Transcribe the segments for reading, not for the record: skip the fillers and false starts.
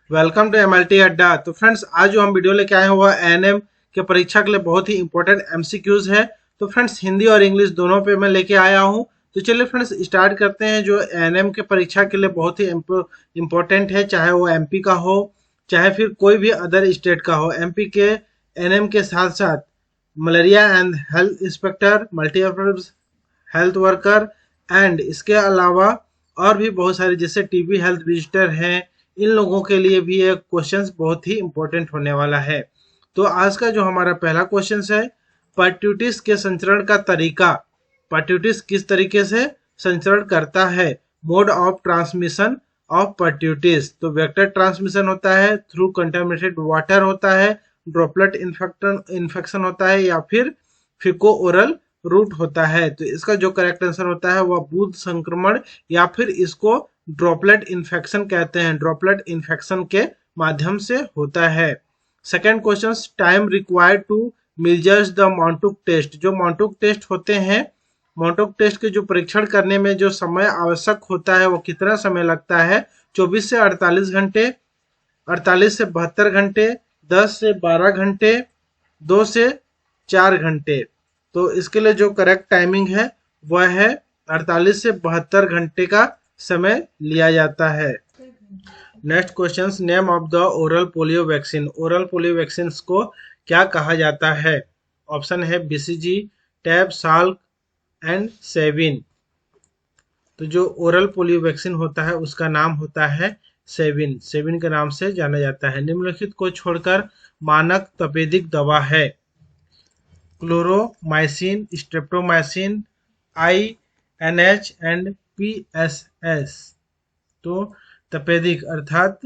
Welcome to MLT अड्डा। तो friends, आज जो हम वीडियो लेके आए हैं वह एएनएम के परीक्षा के लिए बहुत ही इंपॉर्टेंट एमसीक्यूज है। तो फ्रेंड्स, हिंदी और इंग्लिश दोनों पे मैं लेके आया हूं। तो चलिए फ्रेंड्स, स्टार्ट करते हैं। जो एएनएम के परीक्षा के लिए बहुत ही इंपॉर्टेंट है, चाहे वो एमपी का हो चाहे फिर कोई भी अदर स्टेट का हो। एमपी के एएनएम के साथ साथ malaria and health inspector, multipurpose health worker and इसके अलावा और भी बहुत सारे जैसे टीबी हेल्थ विजिटर हैं, इन लोगों के लिए भी ये क्वेश्चंस बहुत ही इंपॉर्टेंट होने वाला है। तो आज का जो हमारा पहला क्वेश्चन है, पार्ट्यूटिस के संचरण का तरीका। पार्ट्यूटिस किस तरीके से संचरण करता है? मोड ऑफ ट्रांसमिशन ऑफ पार्ट्यूटिस, तो वेक्टर ट्रांसमिशन होता है, थ्रू कंटेमिनेटेड वाटर होता है, ड्रॉपलेट इन्फेक्शन होता है, या फिर फिको ओरल रूट होता है। तो इसका जो करेक्ट आंसर होता है वह बूंद संक्रमण या फिर इसको ड्रॉपलेट इन्फेक्शन कहते हैं। ड्रॉपलेट इन्फेक्शन के माध्यम से होता है। Second question, time required to measures the Mantoux test. जो मॉन्टुक टेस्ट होते हैं, मॉन्टुक टेस्ट के जो परीक्षण करने में जो समय आवश्यक होता है वो कितना समय लगता है? 24 से 48 घंटे, 48 से 72 घंटे, 10 से 12 घंटे, 2 से 4 घंटे। तो इसके लिए जो करेक्ट टाइमिंग है वह है 48 से 72 घंटे का समय लिया जाता है। Next question, name of the oral polio vaccine. Oral polio vaccine को क्या कहा जाता है? ऑप्शन है BCG, tab, Salk and seven. तो जो ओरल पोलियो वैक्सीन होता है उसका नाम होता है सेविन। सेविन के नाम से जाना जाता है। निम्नलिखित को छोड़कर मानक तपेदिक दवा है? क्लोरोमाइसिन, स्ट्रेप्टोमाइसिन, INH एंड PSS। तो तपेदिक अर्थात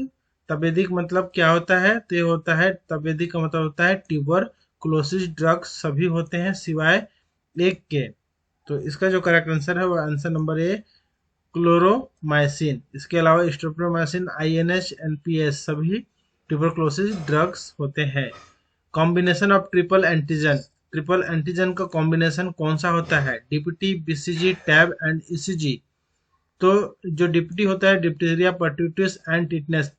तपेदिक मतलब क्या होता है? तो ये होता है, तपेदिक का मतलब होता है ट्यूबरकुलोसिस ड्रग्स सभी होते हैं सिवाय एक के। तो इसका जो करेक्ट आंसर है वो आंसर नंबर ए, क्लोरोमाइसिन। इसके अलावा स्ट्रेप्टोमाइसिन, INH एंड PS सभी ट्यूबरकुलोसिस ड्रग्स होते हैं। Combination of triple antigen. Triple antigen का कॉम्बिनेशन कौन सा होता है? DPT, BCG, TAB and ECG। तो जो डिप्टी होता है, diphtheria, pertussis and tetanus,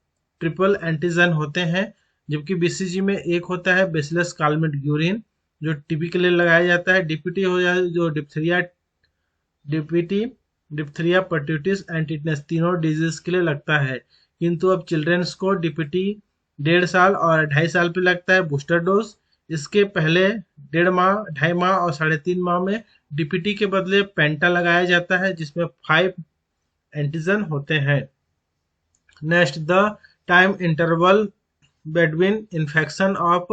triple antigen होते हैं। जबकि बीसीजी में एक होता है बेसिलस कालमेट ग्यूरिन, जो टीबी के लिए लगाया जाता है। डीपीटी हो जाए जो diphtheria, DPT, diphtheria, pertussis and tetanus तीनों डिजीज के लिए लगता है। किंतु अब चिल्ड्रंस को डीपीटी 1.5 साल और 2.5 साल पे लगता है बूस्टर डोज। इसके पहले 1.5 माह, 2.5 माह और 3.5 माह में डीपीटी के बदले पेंटा लगाया जाता है, जिसमें 5 एंटीजन होते हैं। Next, the time interval between infection of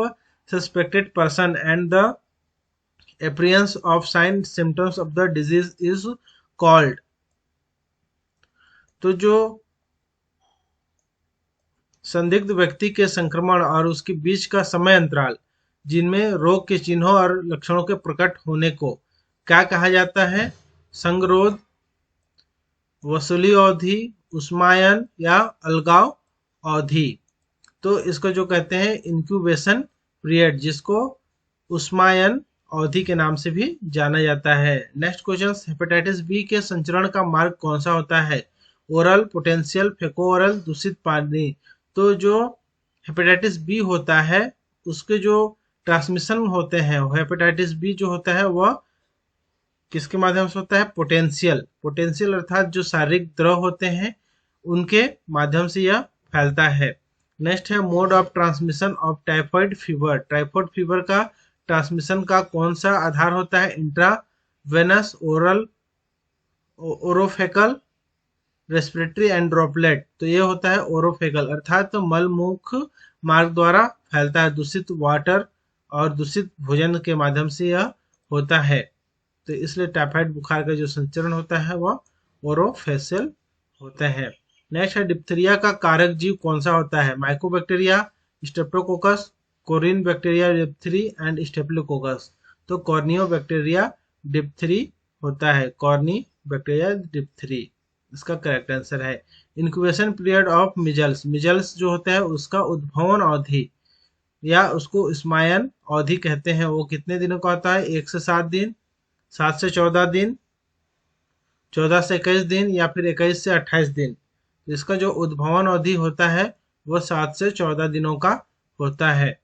suspected person and the appearance of sign symptoms of the disease is called। तो जो संदिग्ध व्यक्ति के संक्रमण और उसके बीच का समय अंतराल जिनमें रोग के चिन्हों और लक्षणों के प्रकट होने को क्या कहा जाता है? संगरोध, वसूली अवधि, उष्मायन या अलगाव अवधि। तो इसको जो कहते हैं इंक्यूबेशन पीरियड, जिसको उष्मायन अवधि के नाम से भी जाना जाता है। नेक्स्ट क्वेश्चन, हेपेटाइटिस बी के संचरण का मार्ग कौन सा होता है? ओरल, पोटेंशियल, फेको ओरल, दूषित पानी। तो जो हेपेटाइटिस बी होता है उसके जो ट्रांसमिशन होते हैं, हेपेटाइटिस बी जो होता है वह किसके माध्यम से होता है? पोटेंशियल। पोटेंशियल अर्थात जो शारीरिक द्रव होते हैं उनके माध्यम से यह फैलता है। नेक्स्ट है mode of transmission of typhoid fever. Typhoid fever का ट्रांसमिशन का कौन सा आधार होता है? Intravenous, oral, orofecal, respiratory and droplet. तो ये होता है ओरोफेकल, अर्थात तो मल मुख मार्ग द्वारा फैलता है। दूषित वाटर और दूषित भोजन के माध्यम से यह होता है। तो इसलिए टाइफाइड बुखार का जो संचरण होता है वह ओरोफेशियल होता है। नेक्स्ट है डिप्थीरिया का कारक जीव कौन सा होता है? Mycobacteria, streptococcus, coryne bacteria diphtheria and staphylococcus. तो कॉर्नियो बैक्टीरिया डिप्थरी होता है, कॉर्नी बैक्टीरिया डिप्थरी इसका करेक्ट आंसर है। Incubation period of measles. Measles जो होता है उसका उद्भवन अवधि या उसको स्मायन अवधि कहते हैं, वो कितने दिनों का होता है? 1 से 7 दिन, 7 से 14 दिन, 14 से 21 दिन या फिर 21 से 28 दिन। इसका जो उद्भवन अवधि होता है वो 7 से 14 दिनों का होता है।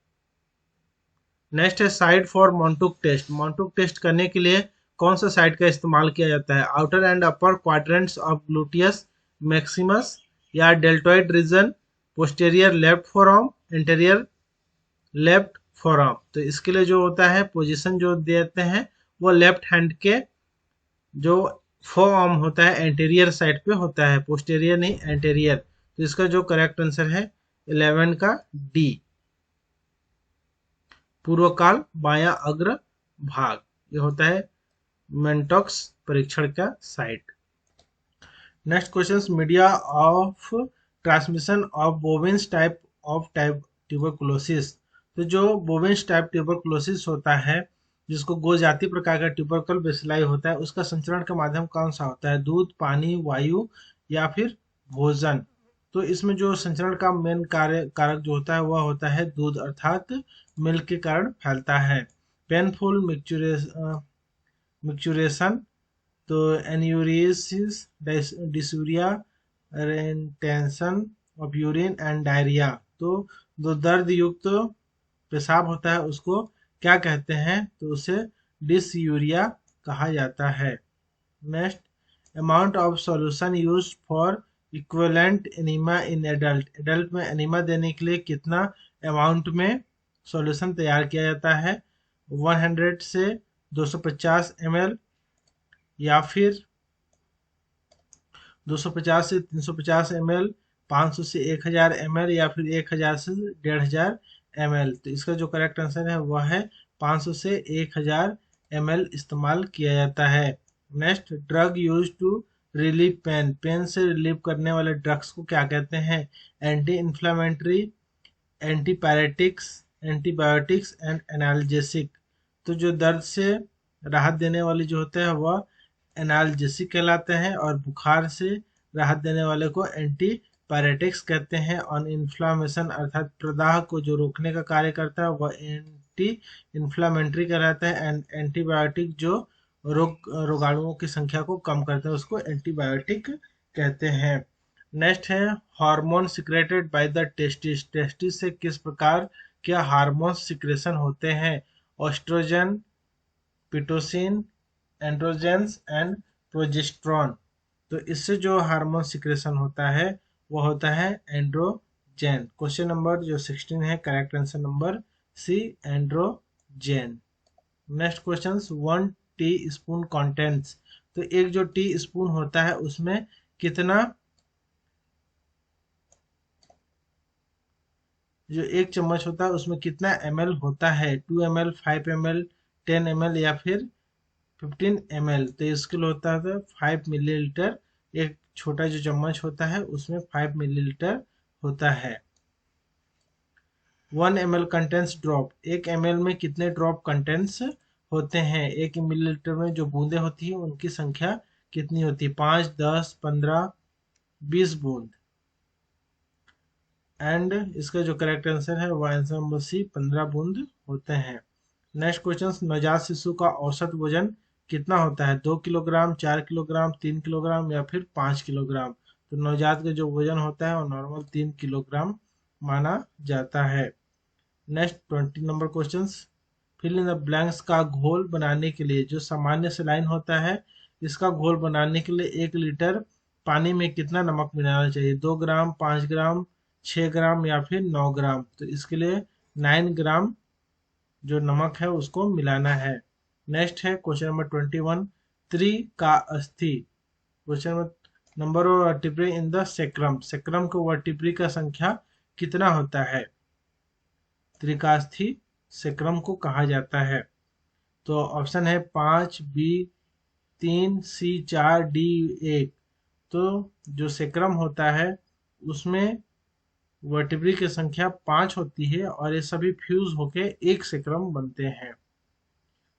नेक्स्ट है साइट फॉर मॉन्टूक टेस्ट। मॉन्टूक टेस्ट करने के लिए कौन सा साइट का इस्तेमाल किया जाता है? Outer and upper quadrants of gluteus maximus, या deltoid region, posterior left forearm, interior left forearm. तो इसके लिए जो होता है पोजीशन जो देते हैं वो लेफ्ट हैंड के जो फोरआर्म होता है एंटीरियर साइड पे होता है, पोस्टेरियर नहीं, एंटीरियर। तो इसका जो करेक्ट आंसर है 11 का डी, पूर्वकाल बायां अग्र भाग, ये होता है मेंटॉक्स परीक्षण का site. Next question, media of transmission of bovines type of tuberculosis. तो जो बोवेंस टाइप ट्यूबरकुलोसिस होता है, जिसको गो जाति प्रकार का ट्यूबरकल बेसिलाई होता है, उसका संचरण का माध्यम कौन सा होता है? दूध, पानी, वायु या फिर भोजन। तो इसमें जो संचरण का मेन कारक जो होता है वह होता है दूध, अर्थात मिल्क के कारण फैलता है। पेनफुल मिक्चुरेशन, तो enuresis, dysuria, retention of urine and diarrhoea. तो जो दर्द युक्त पेशाब होता है उसको क्या कहते हैं? तो उसे डिसयूरिया कहा जाता है। Next, amount of solution used for equivalent enema in adult. Adult में एनीमा देने के लिए कितना अमाउंट में सॉल्यूशन तैयार किया जाता है? 100 से 250 ml, या फिर 250 से 350 ml, 500 से 1000 ml, या फिर 1000 से 1500 ml। तो इसका जो करेक्ट आंसर है वह है 500 से 1000 ml इस्तेमाल किया जाता है। Next, drug use to relieve pain. Pain से रिलीव करने वाले ड्रग्स को क्या कहते हैं? Anti inflammatory, antipyretics, antibiotics and analgesic. तो जो दर्द से राहत देने वाले जो होते हैं वह एनाल्जेसिक कहलाते हैं, और बुखार से राहत देने वाले को एंटीपायरेटिक्स कहते हैं। ऑन इन्फ्लामेशन अर्थात प्रदाह को जो रोकने का कार्य करता है वह एंटी इन्फ्लामेटरी कहलाता है। एंड एंटीबायोटिक जो रोगाणुओं की संख्या को कम करते हैं उसको एंटीबायोटिक कहते हैं। नेक्स्ट है hormone secreted by the testis. Testis से किस प्रकार के हार्मोन सिक्रेशन होते हैं? Oestrogen, Pitocin, androgens and progesterone. तो इससे जो हार्मोन सिक्रेशन होता है वो होता है एंड्रोजेन। क्वेश्चन नंबर जो 16 है, correct answer number C, androgen. Next question, 1 teaspoon contents. तो एक जो टी स्पून होता है उसमें कितना, जो एक चम्मच होता है उसमें कितना ml होता है? 2 ml, 5 ml, 10 ml या फिर 15 ml। तो इसके लिए होता है 5 मिलीलीटर। एक छोटा जो चम्मच होता है उसमें 5 मिलीलीटर होता है। 1 ml कंटेंट्स ड्रॉप। 1 ml में कितने ड्रॉप कंटेंट्स होते हैं? 1 मिलीलीटर में जो बूंदे होती है उनकी संख्या कितनी होती है? 5, 10, 15, 20 बूंद। एंड इसका जो करेक्ट आंसर है वो आंसर नंबर सी, 15 बूंद होते हैं। नेक्स्ट क्वेश्चन, नवजात शिशु का औसत वजन कितना होता है? 2 किलोग्राम, 4 किलोग्राम, 3 किलोग्राम या फिर 5 किलोग्राम। तो नवजात का जो वजन होता है वो नॉर्मल 3 किलोग्राम माना जाता है। Next 20 number question, fill in the blanks का घोल बनाने के लिए जो सामान्य सेलाइन होता है, इसका घोल बनाने के लिए 1 लीटर पानी में कितना नमक मिलाना चाहिए? 2 ग्राम, 5 ग्राम, 6 ग्राम या फिर 9 ग्राम। तो इसके लिए 9 ग्राम जो नमक है उसको मिलाना है। नेक्स्ट है क्वेश्चन नंबर 21, त्रि का अस्थि। Question number of vertebrae in the sacrum. Sacrum को वर्टिब्री का संख्या कितना होता है? त्रिकास्थी सेक्रम को कहा जाता है। तो ऑप्शन है 5, बी 3, सी 4, डी 1। तो जो सेक्रम होता है उसमें वर्टिब्री की संख्या 5 होती है और ये सभी फ्यूज होके एक सेक्रम बनते हैं।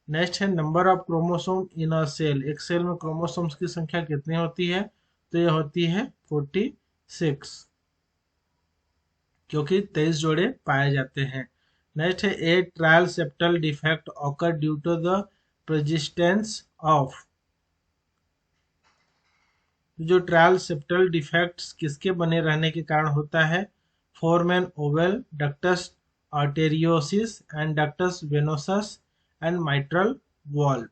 नेक्स्ट है number of chromosome in a cell. एक सेल में क्रोमोसोम्स की संख्या कितनी होती है? तो ये होती है 46, क्योंकि 23 जोड़े पाए जाते हैं। नेक्स्ट है atrial septal defect occur due to the persistence of. जो ट्रायल सेप्टल डिफेक्ट्स किसके बने रहने के कारण होता है? foramen oval, ductus arteriosus and ductus venosus and mitral valve।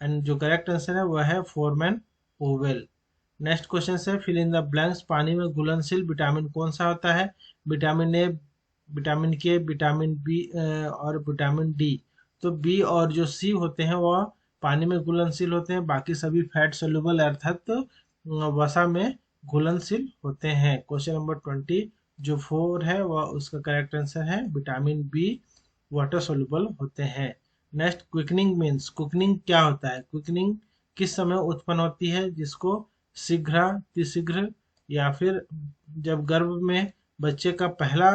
And जो करेक्ट आंसर है वह है फोरमैन ओवल। नेक्स्ट क्वेश्चन है फिल इन द ब्लैंक्स। पानी में घुलनशील विटामिन कौन सा होता है? विटामिन ए, विटामिन के, विटामिन बी और विटामिन डी। तो बी और जो सी होते हैं वह पानी में घुलनशील होते हैं, बाकी सभी फैट सोल्यूबल अर्थात वसा में घुलनशील होते हैं। क्वेश्चन नंबर 20 जो 4 है वह उसका करेक्ट आंसर है विटामिन बी वाटर सोल्यूबल होते हैं। नेक्स्ट क्विकनिंग मीन्स, क्विकनिंग क्या होता है? क्विकनिंग किस समय उत्पन्न होती है? जिसको शीघ्र, तिशीघ्र या फिर जब गर्भ में बच्चे का पहला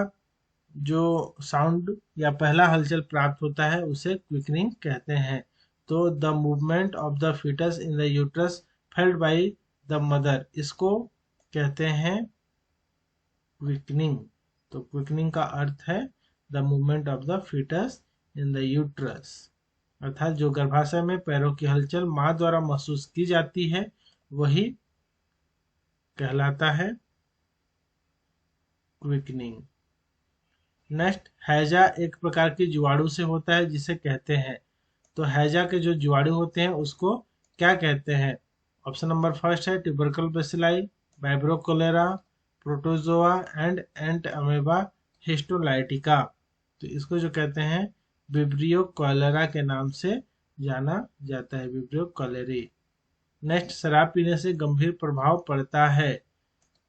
जो साउंड या पहला हलचल प्राप्त होता है उसे क्विकनिंग कहते हैं। तो the movement of the foetus in the uterus felt by the mother, इसको कहते हैं क्विकनिंग। तो क्विकनिंग का अर्थ है the movement of the foetus in the uterus, अर्थात जो गर्भाशय में पैरों की हलचल मां द्वारा महसूस की जाती है वही कहलाता है क्विकनिंग। नेक्स्ट हैजा एक प्रकार की जीवाणु से होता है जिसे कहते हैं, तो हैजा के जो जीवाणु होते हैं उसको क्या कहते हैं? ऑप्शन नंबर फर्स्ट है tubercle bacilli, vibrio cholera, protozoa and entamoeba histolytica. तो इसको जो कहते हैं विब्रियो कॉलेरा के नाम से जाना जाता है, विब्रियो कॉलेरी। नेक्स्ट शराब पीने से गंभीर प्रभाव पड़ता है,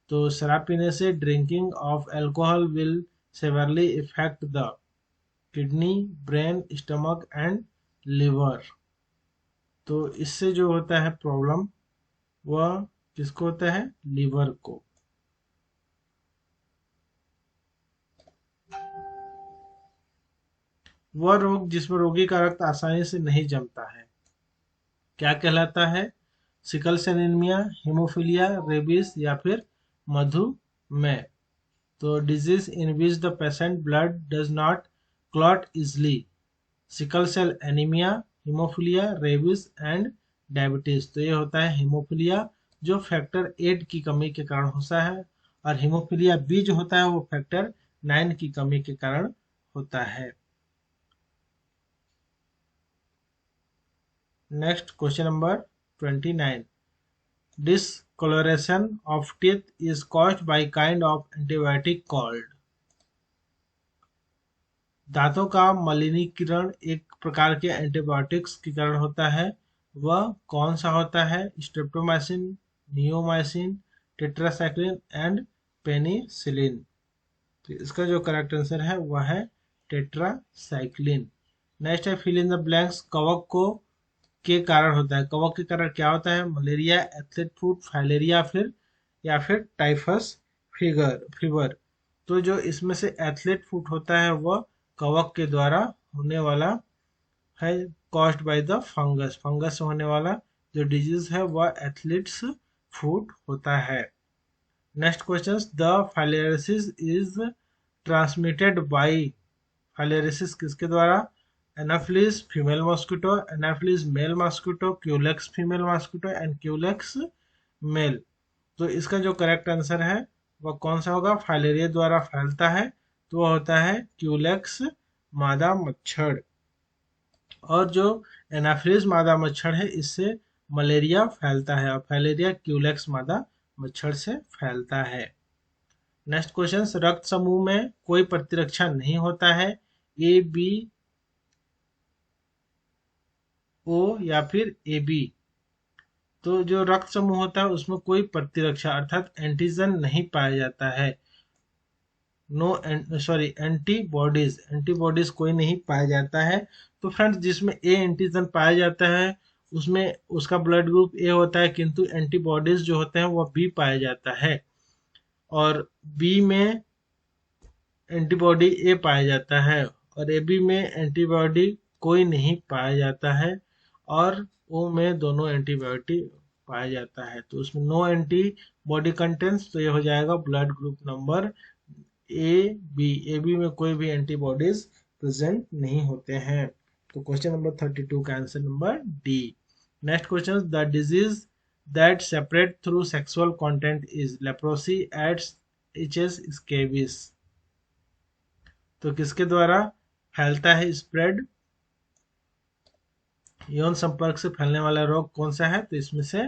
तो शराब पीने से drinking of alcohol will severally effect the kidney, brain, stomach and liver. तो इससे जो होता है प्रॉब्लम वह किसको होता है? लिवर को। वह रोग जिसमें रोगी का रक्त आसानी से नहीं जमता है क्या कहलाता है? Sickle cell anaemia, haemophilia, rabies या फिर मधुमेह। तो disease in which the patient blood does not clot easily, sickle cell anaemia, haemophilia, rabies and diabetes. तो ये होता है हीमोफीलिया जो फैक्टर 8 की कमी के कारण होता है, और हीमोफीलिया बी जो होता है वो फैक्टर 9 की कमी के कारण होता है। Next question number 29 discoloration of teeth is caused by kind of antibiotic called। दांतों का मलिनीकरण एक प्रकार के एंटीबायोटिक्स के कारण होता है, वह कौन सा होता है? Streptomycin, neomycin, tetracycline and penicillin. तो इसका जो करेक्ट आंसर है वह है टेट्रासाइक्लिन। नेक्स्ट है फिल इन द ब्लैंक्स। कवक को के कारण होता है, कवक के कारण क्या होता है? मलेरिया, एथलीट फुट, फाइलेरिया या फिर टाइफस फीवर। तो जो इसमें से एथलीट फुट होता है वह कवक के द्वारा होने वाला है, caused by the fungus, fungus से होने वाला जो डिजीज है वह एथलीट्स फुट होता है। Next question, the filariasis is transmitted by, filariasis किसके द्वारा? Anopheles female mosquito, anopheles male mosquito, culex female mosquito and culex male. तो इसका जो करेक्ट आंसर है वह कौन सा होगा? फाइलेरिया द्वारा फैलता है, तो वह होता है क्यूलेक्स मादा मच्छर। और जो एनाफिलिस मादा मच्छर है इससे मलेरिया फैलता है, और फाइलेरिया क्यूलेक्स मादा मच्छर से फैलता है। नेक्स्ट क्वेश्चन, रक्त समूह में कोई प्रतिरक्षा नहीं होता है, ए, बी, ओ या फिर ए बी। तो जो रक्त समूह होता है उसमें कोई प्रतिरक्षा अर्थात एंटीजन नहीं पाया जाता है, एंटीबॉडीज कोई नहीं पाया जाता है। तो फ्रेंड्स जिसमें ए एंटीजन पाया जाता है उसमें उसका ब्लड ग्रुप ए होता है, किंतु एंटीबॉडीज जो होते हैं वह बी पाया जाता है, और बी में एंटीबॉडी ए पाया जाता है, और ए बी में एंटीबॉडी कोई नहीं पाया जाता है, और ओ में दोनों एंटीबॉडी पाया जाता है। तो उसमें नो एंटीबॉडी कंटेंट्स, तो ये हो जाएगा blood group number A B में कोई भी एंटीबॉडीज प्रेजेंट नहीं होते हैं। तो क्वेश्चन नंबर 32 का answer number D. Next question, the disease that separate through sexual content is leprosy, AIDS, HS, scabies. तो किसके द्वारा फैलता है स्प्रेड? यौन संपर्क से फैलने वाला रोग कौन सा है? तो इसमें से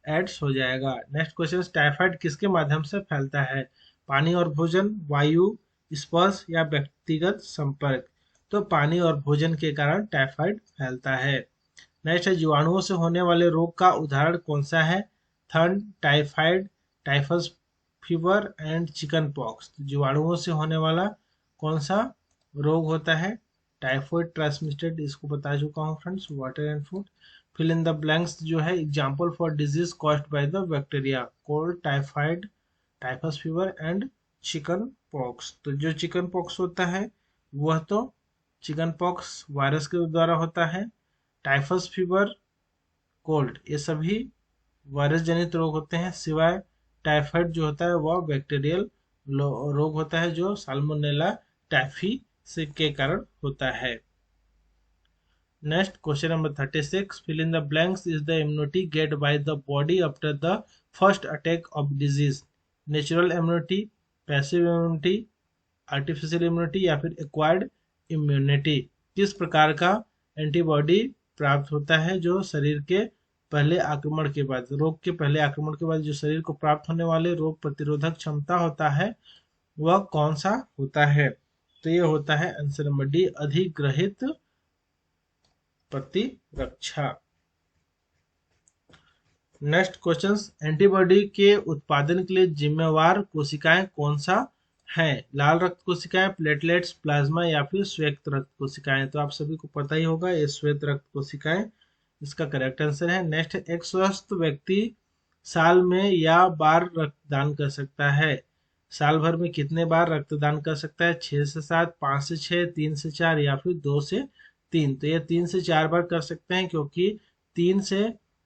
एड्स हो जाएगा। नेक्स्ट क्वेश्चन, टाइफाइड किसके माध्यम से फैलता है? पानी और भोजन, वायु, स्पर्श या व्यक्तिगत संपर्क? तो पानी और भोजन के कारण टाइफाइड फैलता है। नेक्स्ट है, जीवाणुओं से होने वाले रोग का उदाहरण कौन सा है? थंड, typhoid, typhus fever and chicken pox. जीवाणुओं से होने वाला कौन सा रोग होता है? टाइफाइड ट्रांसमिटेड, इसको बता चुका हूँ friends. Water and food. Fill in the blanks जो है, example for disease caused by the bacteria, cold, typhoid, typhus fever and chickenpox. तो जो चिकन पॉक्स होता है वह तो चिकन पॉक्स वायरस के द्वारा होता है। टाइफस फीवर, कोल्ड, ये सभी वायरस जनित रोग होते हैं, सिवाय टाइफाइड जो होता है वह बैक्टीरियल रोग होता है जो साल्मोनेला टाइफी से के कारण होता है। Next question number 36, fill in the blanks is the immunity get by the body after the first attack of disease? Natural immunity, passive immunity, artificial immunity या फिर एक्वायर्ड इम्यूनिटी? किस प्रकार का एंटीबॉडी प्राप्त होता है जो शरीर के पहले आक्रमण के बाद, रोग के पहले आक्रमण के बाद जो शरीर को प्राप्त होने वाले रोग प्रतिरोधक क्षमता होता है वह कौन सा होता है? तो ये होता है आंसर नंबर डी, अधिग्रहित प्रतिरक्षा। नेक्स्ट क्वेश्चन, एंटीबॉडी के उत्पादन के लिए जिम्मेवार कोशिकाएं कौन सा है? लाल रक्त कोशिकाएं, प्लेटलेट्स, प्लाज्मा या फिर श्वेत रक्त कोशिकाएं? तो आप सभी को पता ही होगा ये श्वेत रक्त कोशिकाएं इसका करेक्ट आंसर है। नेक्स्ट, एक स्वस्थ व्यक्ति साल में या बार रक्तदान कर सकता है? साल भर में कितने बार रक्तदान कर सकता है? 6 से 7, 5 से 6, 3 से 4 या फिर 2 से 3? तो ये 3 से 4 बार कर सकते हैं, क्योंकि 3 से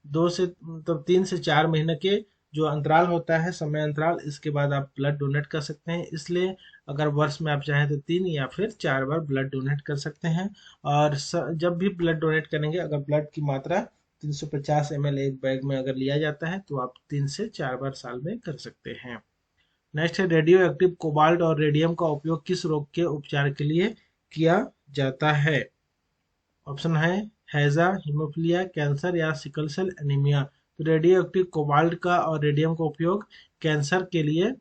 2 से मतलब 3 से 4 महीने के जो अंतराल होता है, समय अंतराल, इसके बाद आप ब्लड डोनेट कर सकते हैं। इसलिए अगर वर्ष में आप चाहें तो 3 या फिर 4 बार ब्लड डोनेट कर सकते हैं। और जब भी ब्लड डोनेट करेंगे, अगर ब्लड की मात्रा 350 ml एक बैग में अगर लिया जाता है तो आप 3 से 4 बार साल में कर सकते हैं। नेक्स्ट है, रेडियो एक्टिव कोबाल्ट और रेडियम का उपयोग किस रोग के उपचार के लिए किया जाता है? ऑप्शन है हैजा, हीमोफीलिया, कैंसर या सिकल सेल एनीमिया। तो रेडियो एक्टिव कोबाल्ट का और रेडियम का उपयोग कैंसर के लिए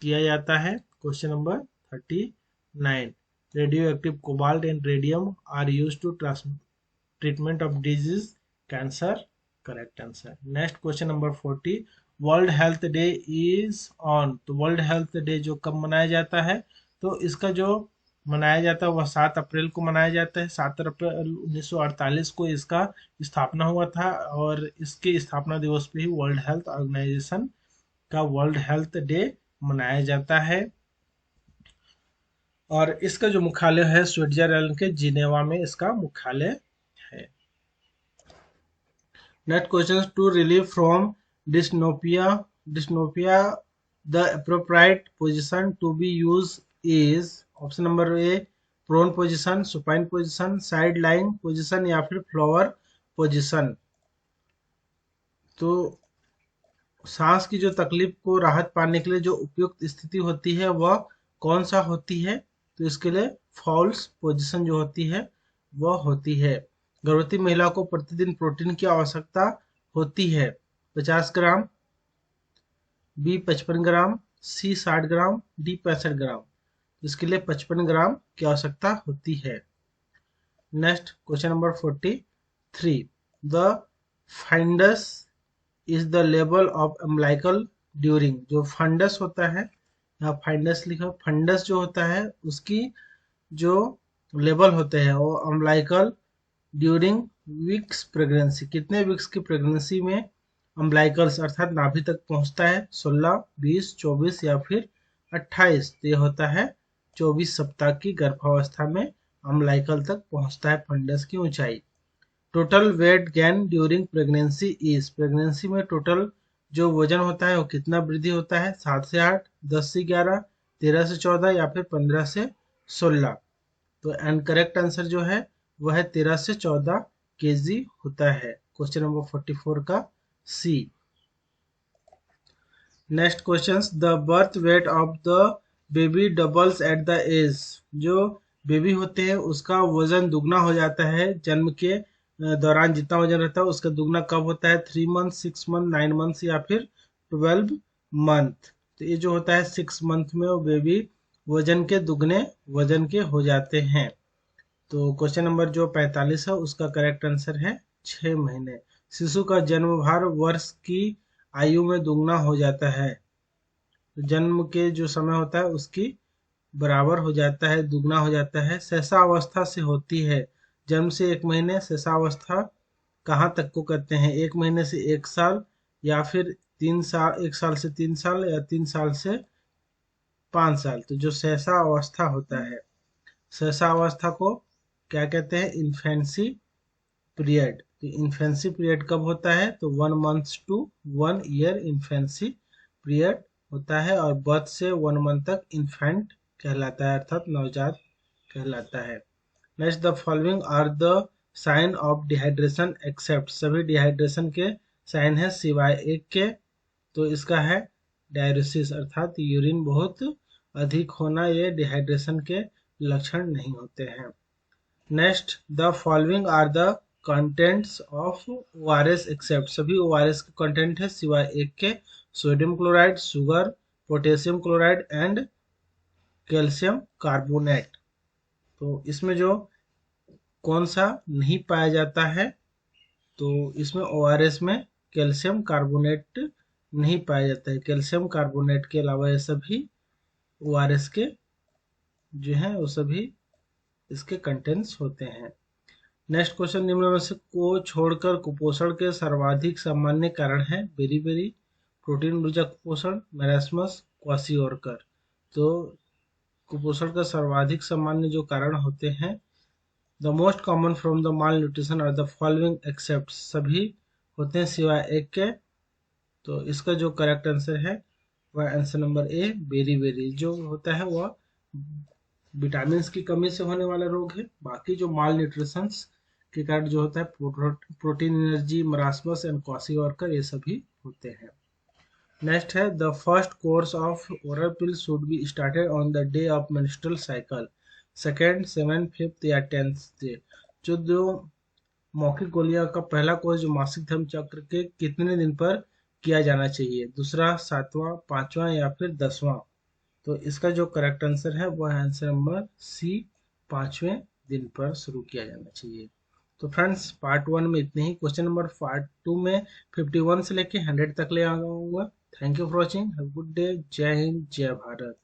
किया जाता है। Question number 39, radioactive cobalt and radium are used to treatment of disease cancer, correct answer. Next question number 40, world health day is on. तो वर्ल्ड हेल्थ डे जो कब मनाया जाता है? तो इसका जो मनाया जाता है वह 7 अप्रैल को मनाया जाता है। 7 अप्रैल 1948 को इसका स्थापना हुआ था और इसके स्थापना दिवस पे ही वर्ल्ड हेल्थ ऑर्गेनाइजेशन का वर्ल्ड हेल्थ डे मनाया जाता है। और इसका जो मुख्यालय है स्विट्जरलैंड के जिनेवा में इसका मुख्यालय है। Next question, to relieve from dyspnoea the appropriate position to be use is? Option number A prone position, supine position, side line position या फिर फ्लावर पोजीशन। तो सांस की जो तकलीफ को राहत पाने के लिए जो उपयुक्त स्थिति होती है वह कौन सा होती है? तो इसके लिए फॉल्स पोजीशन जो होती है वह होती है। गर्भवती महिला को प्रतिदिन प्रोटीन की आवश्यकता होती है 50 ग्राम, बी 55 ग्राम, सी 60 ग्राम, डी 65 ग्राम। इसके लिए 55 ग्राम की आवश्यकता होती है। Next question number 43, the fundus is the level of umbilical during. जो फंडस होता है, यहाँ फाइंडस लिखा, फंडस जो होता है उसकी जो लेवल होते हैं वो अम्बिलिकल ड्यूरिंग वीक्स प्रेगनेंसी, कितने वीक्स की प्रेगनेंसी में अम्बिलिकल्स अर्थात नाभि तक पहुंचता है? 16, 20, 24 या फिर 28? तो ये होता है 24 सप्ताह की गर्भावस्था में अम्बिलिकल तक पहुंचता है फंडस की ऊंचाई। Total weight gain during pregnancy is, pregnancy में टोटल जो वजन होता है वो कितना वृद्धि होता है? 7 से 8, 10 से 11, 13 से 14 या फिर 15 से 16? तो एंड करेक्ट आंसर जो है वह है 13 से 14 केजी होता है। क्वेश्चन नंबर 44 का C. Next question, the birth weight of the baby doubles at the age, जो बेबी होते हैं उसका वजन दुगना हो जाता है जन्म के दौरान, जितना वजन रहता है उसका दुगना कब होता है? 3 मंथ, 6 मंथ, 9 मंथ या फिर 12 मंथ। तो ये जो होता है 6 मंथ में वो बेबी वजन के दुगने वजन के हो जाते हैं। तो क्वेश्चन नंबर जो 45 है उसका करेक्ट आंसर है 6 महीने। शिशु का जन्म भार वर्ष की आयु में दुगना हो जाता है। तो जन्म के जो समय होता है उसकी बराबर हो जाता है, दुगना हो जाता है। सहसावस्था से होती है जन्म से 1 महीने। सहसावस्था कहाँ तक को कहते हैं? 1 महीने से 1 साल, या फिर 3 साल, 1 साल से 3 साल, या 3 साल से 5 साल। तो जो सहसा अवस्था होता है, सहसा अवस्था को क्या कहते हैं? Infancy period. तो इन्फेंसी पीरियड कब होता है? तो 1 month to 1 year infancy period होता है, और बर्थ से 1 मंथ तक इन्फेंट कहलाता है, अर्थात नवजात कहलाता है। Next, the following are the sign of dehydration except, सभी डिहाइड्रेशन के साइन है सिवाय एक के। तो इसका है डायरेसिस, अर्थात यूरिन बहुत अधिक होना, ये डिहाइड्रेशन के लक्षण नहीं होते हैं। Next, the following are the contents of ORS except, सभी ओआरएस के कंटेंट है सिवाय एक के। Sodium chloride, sugar, potassium chloride and calcium carbonate. तो इसमें जो कौन सा नहीं पाया जाता है? तो इसमें ओआरएस में कैल्शियम कार्बोनेट नहीं पाया जाता है। कैल्शियम कार्बोनेट के अलावा ये सभी ओआरएस के जो है वो सभी इसके कंटेंट्स होते हैं। नेक्स्ट क्वेश्चन, निम्न में से को छोड़कर कुपोषण के सर्वाधिक सामान्य कारण है? बेरी, प्रोटीन ऊर्जा कुपोषण, मैरास्मस, क्वाशियोरकर। तो कुपोषण का सर्वाधिक सामान्य जो कारण होते हैं, the most common from the malnutrition are the following except, सभी होते हैं सिवाय एक के। तो इसका जो करेक्ट आंसर है वह आंसर नंबर ए, बेरी, जो होता है वह विटामिन की कमी से होने वाला रोग है। बाकी जो माल न्यूट्रिशन के कारण जो होता है protein energy, marasmus and kwashiorkor, ये सभी होते हैं। नेक्स्ट है, the first course of oral pill should be started on the day of menstrual cycle, second, 7th, 5th या 10th डे। जो मौखिक गोलियां का पहला कोर्स जो मासिक धर्म चक्र के कितने दिन पर किया जाना चाहिए? दूसरा, 7वां, 5वां या फिर 10वां। तो इसका जो करेक्ट आंसर है वह आंसर नंबर सी, 5वें दिन पर शुरू किया जाना चाहिए। तो फ्रेंड्स, पार्ट 1 में इतने ही। क्वेश्चन नंबर पार्ट 2 में 51 से लेके 100 तक ले आऊंगा। Thank you for watching, have good day, जय हिंद, जय भारत।